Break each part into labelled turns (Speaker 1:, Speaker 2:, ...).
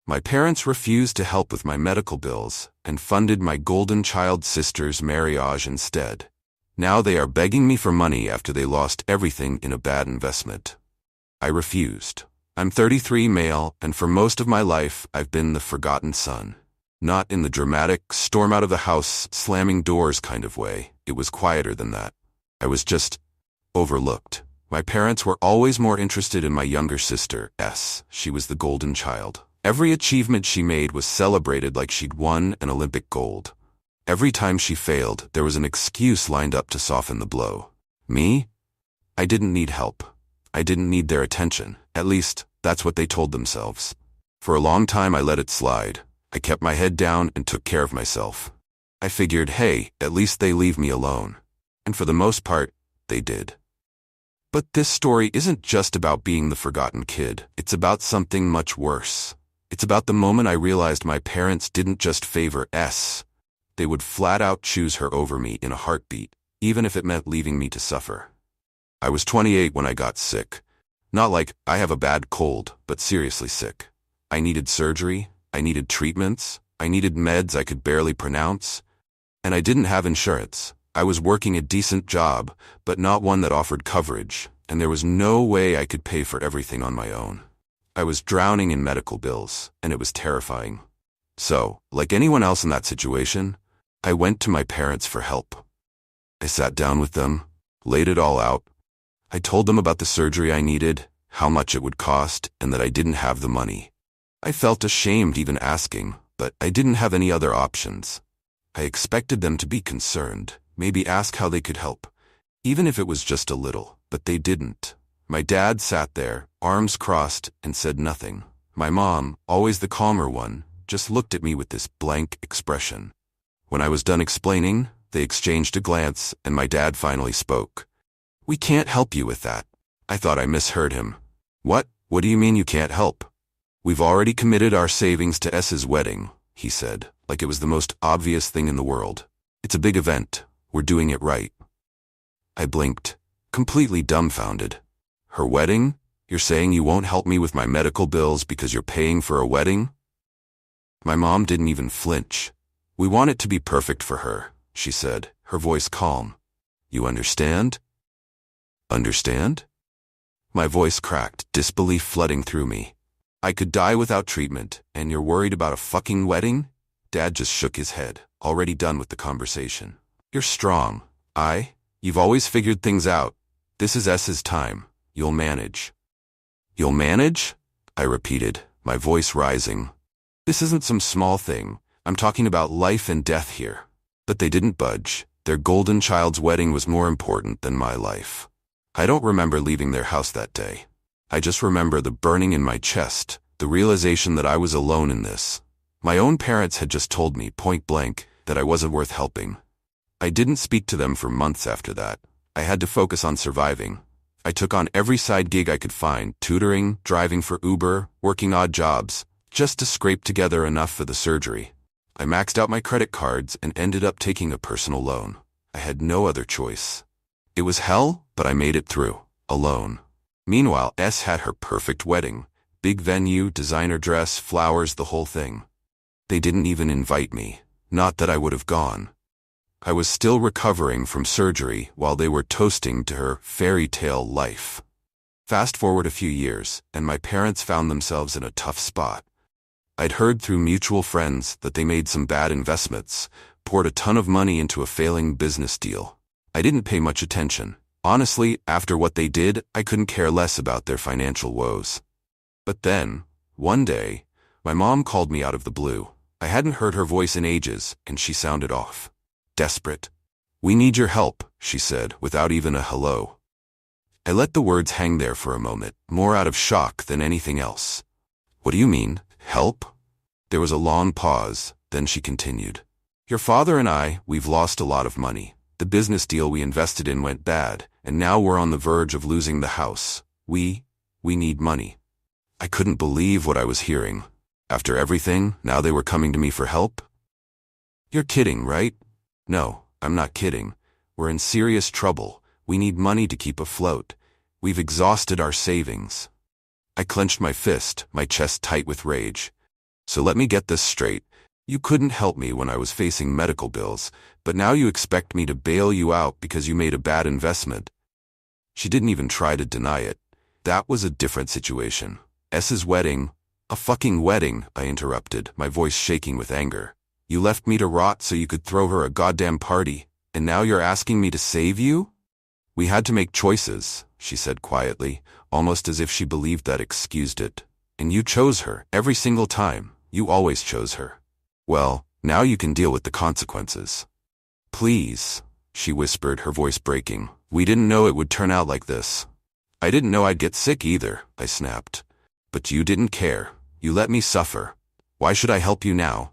Speaker 1: My parents refused to help with my medical bills and funded my golden child sister's Mariage instead. Now they are begging me for money after they lost everything in a bad investment. I refused. I'm 33, male, and for most of my life I've been the forgotten son. Not in the dramatic, storm out of the house, slamming doors kind of way. It was quieter than that. I was just overlooked. My parents were always more interested in my younger sister, S. She was the golden child. Every achievement she made was celebrated like she'd won an Olympic gold. Every time she failed, there was an excuse lined up to soften the blow. Me? I didn't need help. I didn't need their attention. At least, that's what they told themselves. For a long time I let it slide. I kept my head down and took care of myself. I figured, hey, at least they leave me alone. And for the most part, they did. But this story isn't just about being the forgotten kid. It's about something much worse. It's about the moment I realized my parents didn't just favor S. They would flat out choose her over me in a heartbeat, even if it meant leaving me to suffer. I was 28 when I got sick. Not like I have a bad cold, but seriously sick. I needed surgery, I needed treatments, I needed meds I could barely pronounce, and I didn't have insurance. I was working a decent job, but not one that offered coverage, and there was no way I could pay for everything on my own. I was drowning in medical bills, and it was terrifying. So, like anyone else in that situation, I went to my parents for help. I sat down with them, laid it all out. I told them about the surgery I needed, how much it would cost, and that I didn't have the money. I felt ashamed even asking, but I didn't have any other options. I expected them to be concerned, maybe ask how they could help, even if it was just a little, but they didn't. My dad sat there, arms crossed, and said nothing. My mom, always the calmer one, just looked at me with this blank expression. When I was done explaining, they exchanged a glance, and my dad finally spoke. "We can't help you with that." I thought I misheard him. What do you mean you can't help?" "We've already committed our savings to S's wedding," he said, like it was the most obvious thing in the world. "It's a big event. We're doing it right." I blinked, completely dumbfounded. "Her wedding? You're saying you won't help me with my medical bills because you're paying for a wedding?" My mom didn't even flinch. "We want it to be perfect for her," she said, her voice calm. "You understand?" "Understand?" My voice cracked, disbelief flooding through me. "I could die without treatment, and you're worried about a fucking wedding?" Dad just shook his head, already done with the conversation. "You're strong. You've always figured things out. This is S's time. You'll manage." "You'll manage?" I repeated, my voice rising. "This isn't some small thing. I'm talking about life and death here." But they didn't budge. Their golden child's wedding was more important than my life. I don't remember leaving their house that day. I just remember the burning in my chest, the realization that I was alone in this. My own parents had just told me point blank that I wasn't worth helping. I didn't speak to them for months after that. I had to focus on surviving. I took on every side gig I could find, tutoring, driving for Uber, working odd jobs, just to scrape together enough for the surgery. I maxed out my credit cards and ended up taking a personal loan. I had no other choice. It was hell, but I made it through, alone. Meanwhile, S had her perfect wedding. Big venue, designer dress, flowers, the whole thing. They didn't even invite me. Not that I would have gone. I was still recovering from surgery while they were toasting to her fairy tale life. Fast forward a few years, and my parents found themselves in a tough spot. I'd heard through mutual friends that they made some bad investments, poured a ton of money into a failing business deal. I didn't pay much attention. Honestly, after what they did, I couldn't care less about their financial woes. But then, one day, my mom called me out of the blue. I hadn't heard her voice in ages, and she sounded off. Desperate. "We need your help," she said, without even a hello. I let the words hang there for a moment, more out of shock than anything else. "What do you mean, help?" There was a long pause, then she continued. "Your father and we've lost a lot of money. The business deal we invested in went bad, and now we're on the verge of losing the house. We need money." I couldn't believe what I was hearing. After everything, now they were coming to me for help? "You're kidding, right?" "No, I'm not kidding. We're in serious trouble. We need money to keep afloat. We've exhausted our savings." I clenched my fist, my chest tight with rage. So let me get this straight. You couldn't help me when I was facing medical bills, but now you expect me to bail you out because you made a bad investment. She didn't even try to deny it. That was a different situation. S's wedding. A fucking wedding, I interrupted, my voice shaking with anger. You left me to rot so you could throw her a goddamn party, and now you're asking me to save you? We had to make choices, she said quietly, almost as if she believed that excused it. And you chose her, every single time. You always chose her. Well, now you can deal with the consequences. Please, she whispered, her voice breaking. We didn't know it would turn out like this. I didn't know I'd get sick either, I snapped. But you didn't care. You let me suffer. Why should I help you now?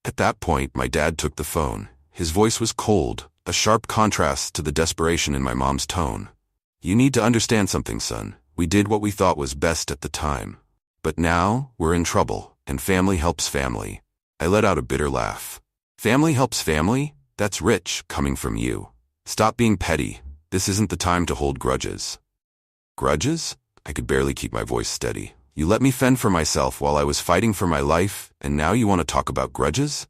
Speaker 1: At that point, my dad took the phone. His voice was cold, a sharp contrast to the desperation in my mom's tone. You need to understand something, son. We did what we thought was best at the time. But now, we're in trouble, and family helps family. I let out a bitter laugh. Family helps family? That's rich, coming from you. Stop being petty. This isn't the time to hold grudges. Grudges? I could barely keep my voice steady. You let me fend for myself while I was fighting for my life, and now you want to talk about grudges?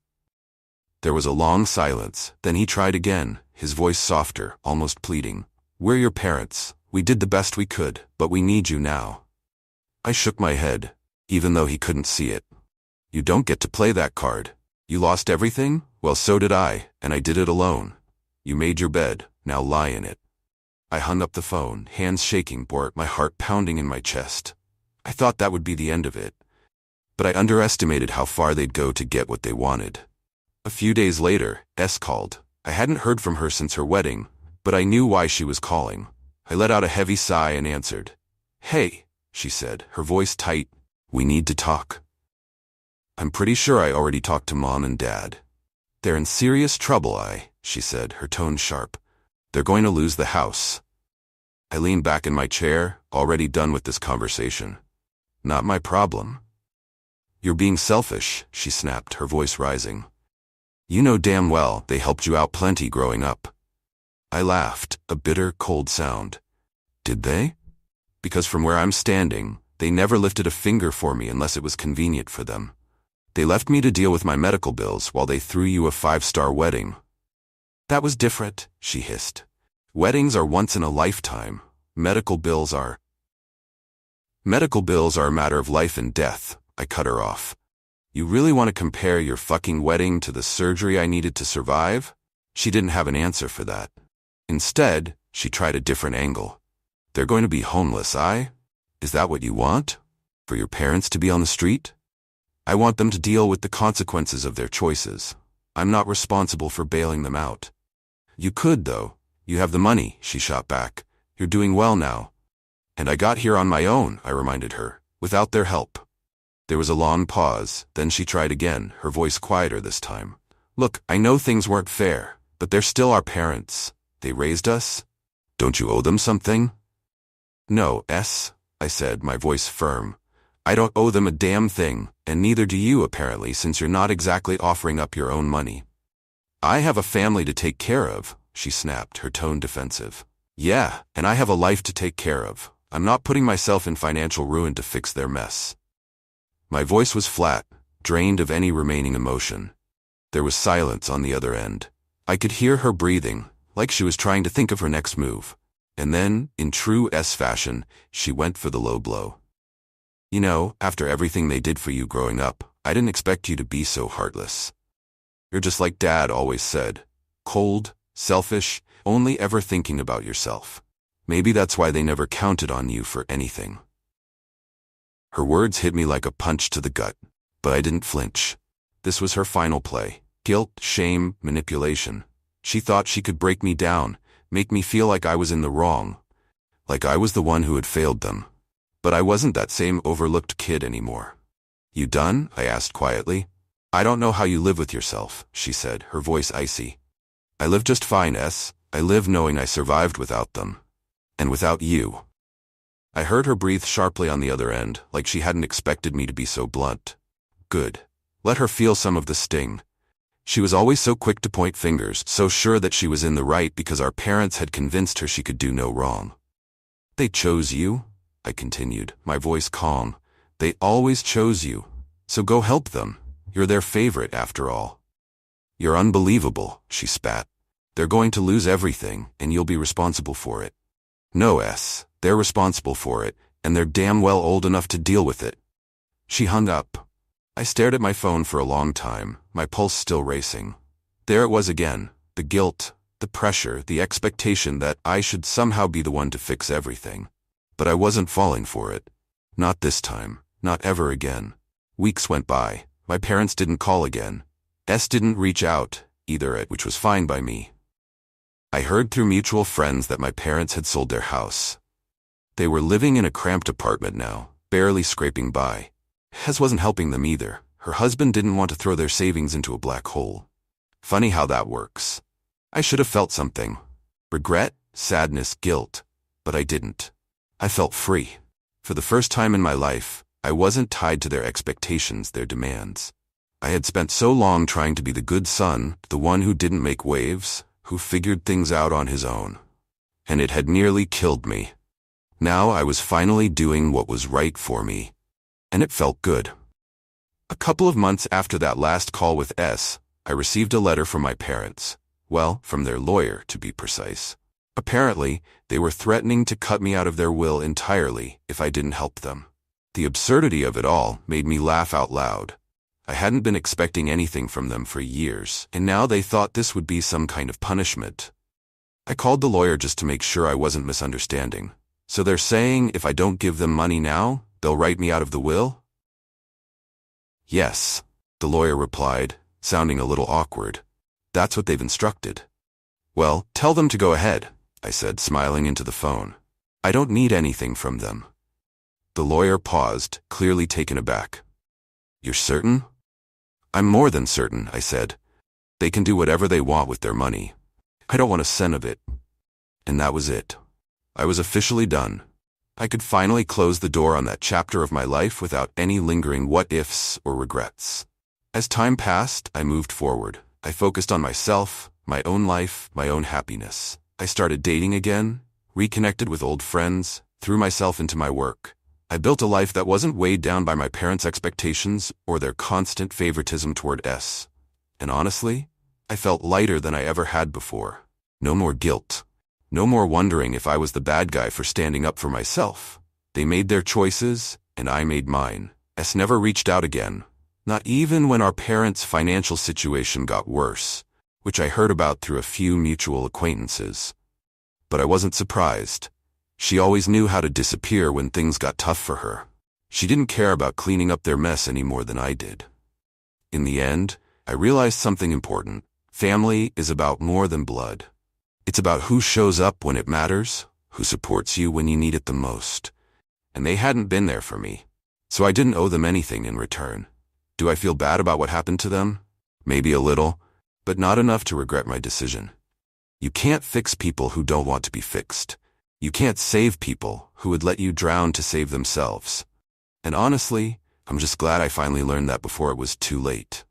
Speaker 1: There was a long silence. Then he tried again, his voice softer, almost pleading. We're your parents. We did the best we could, but we need you now. I shook my head, even though he couldn't see it. You don't get to play that card. You lost everything? Well, so did I, and I did it alone. You made your bed, now lie in it. I hung up the phone, hands shaking, my heart pounding in my chest. I thought that would be the end of it. But I underestimated how far they'd go to get what they wanted. A few days later, S called. I hadn't heard from her since her wedding, but I knew why she was calling. I let out a heavy sigh and answered. Hey, she said, her voice tight. We need to talk. I'm pretty sure I already talked to Mom and Dad. They're in serious trouble, she said, her tone sharp. They're going to lose the house. I leaned back in my chair, already done with this conversation. Not my problem. You're being selfish, she snapped, her voice rising. You know damn well they helped you out plenty growing up. I laughed, a bitter, cold sound. Did they? Because from where I'm standing, they never lifted a finger for me unless it was convenient for them. They left me to deal with my medical bills while they threw you a 5-star wedding. That was different, she hissed. Weddings are once in a lifetime. Medical bills are a matter of life and death, I cut her off. You really want to compare your fucking wedding to the surgery I needed to survive? She didn't have an answer for that. Instead, she tried a different angle. They're going to be homeless, Is that what you want? For your parents to be on the street? I want them to deal with the consequences of their choices. I'm not responsible for bailing them out. You could, though. You have the money, she shot back. You're doing well now. And I got here on my own, I reminded her, without their help. There was a long pause, then she tried again, her voice quieter this time. Look, I know things weren't fair, but they're still our parents. They raised us. Don't you owe them something? No, I said, my voice firm. I don't owe them a damn thing, and neither do you apparently, since you're not exactly offering up your own money. I have a family to take care of, she snapped, her tone defensive. Yeah, and I have a life to take care of. I'm not putting myself in financial ruin to fix their mess. My voice was flat, drained of any remaining emotion. There was silence on the other end. I could hear her breathing, like she was trying to think of her next move. And then, in true S fashion, she went for the low blow. You know, after everything they did for you growing up, I didn't expect you to be so heartless. You're just like Dad always said. Cold, selfish, only ever thinking about yourself. Maybe that's why they never counted on you for anything. Her words hit me like a punch to the gut, but I didn't flinch. This was her final play. Guilt, shame, manipulation. She thought she could break me down, make me feel like I was in the wrong, like I was the one who had failed them. But I wasn't that same overlooked kid anymore. You done? I asked quietly. I don't know how you live with yourself, she said, her voice icy. I live just fine, I live knowing I survived without them. And without you. I heard her breathe sharply on the other end, like she hadn't expected me to be so blunt. Good. Let her feel some of the sting. She was always so quick to point fingers, so sure that she was in the right because our parents had convinced her she could do no wrong. They chose you, I continued, my voice calm. They always chose you. So go help them. You're their favorite after all. You're unbelievable, she spat. They're going to lose everything, and you'll be responsible for it. No, they're responsible for it, and they're damn well old enough to deal with it. She hung up. I stared at my phone for a long time, my pulse still racing. There it was again, the guilt, the pressure, the expectation that I should somehow be the one to fix everything. But I wasn't falling for it. Not this time, not ever again. Weeks went by. My parents didn't call again. Didn't reach out, either, which was fine by me. I heard through mutual friends that my parents had sold their house. They were living in a cramped apartment now, barely scraping by. Wasn't helping them either. Her husband didn't want to throw their savings into a black hole. Funny how that works. I should have felt something. Regret, sadness, guilt. But I didn't. I felt free. For the first time in my life, I wasn't tied to their expectations, their demands. I had spent so long trying to be the good son, the one who didn't make waves, who figured things out on his own. And it had nearly killed me. Now I was finally doing what was right for me. And it felt good. A couple of months after that last call with I received a letter from my parents. Well, from their lawyer, to be precise. Apparently, they were threatening to cut me out of their will entirely if I didn't help them. The absurdity of it all made me laugh out loud. I hadn't been expecting anything from them for years, and now they thought this would be some kind of punishment. I called the lawyer just to make sure I wasn't misunderstanding. So they're saying if I don't give them money now, they'll write me out of the will? Yes, the lawyer replied, sounding a little awkward. That's what they've instructed. Well, tell them to go ahead, I said, smiling into the phone. I don't need anything from them. The lawyer paused, clearly taken aback. You're certain? I'm more than certain, I said. They can do whatever they want with their money. I don't want a cent of it. And that was it. I was officially done. I could finally close the door on that chapter of my life without any lingering what-ifs or regrets. As time passed, I moved forward. I focused on myself, my own life, my own happiness. I started dating again, reconnected with old friends, threw myself into my work. I built a life that wasn't weighed down by my parents' expectations or their constant favoritism toward And honestly, I felt lighter than I ever had before. No more guilt. No more wondering if I was the bad guy for standing up for myself. They made their choices, and I made mine. Never reached out again. Not even when our parents' financial situation got worse, which I heard about through a few mutual acquaintances. But I wasn't surprised. She always knew how to disappear when things got tough for her. She didn't care about cleaning up their mess any more than I did. In the end, I realized something important. Family is about more than blood. It's about who shows up when it matters, who supports you when you need it the most. And they hadn't been there for me. So I didn't owe them anything in return. Do I feel bad about what happened to them? Maybe a little, but not enough to regret my decision. You can't fix people who don't want to be fixed. You can't save people who would let you drown to save themselves. And honestly, I'm just glad I finally learned that before it was too late.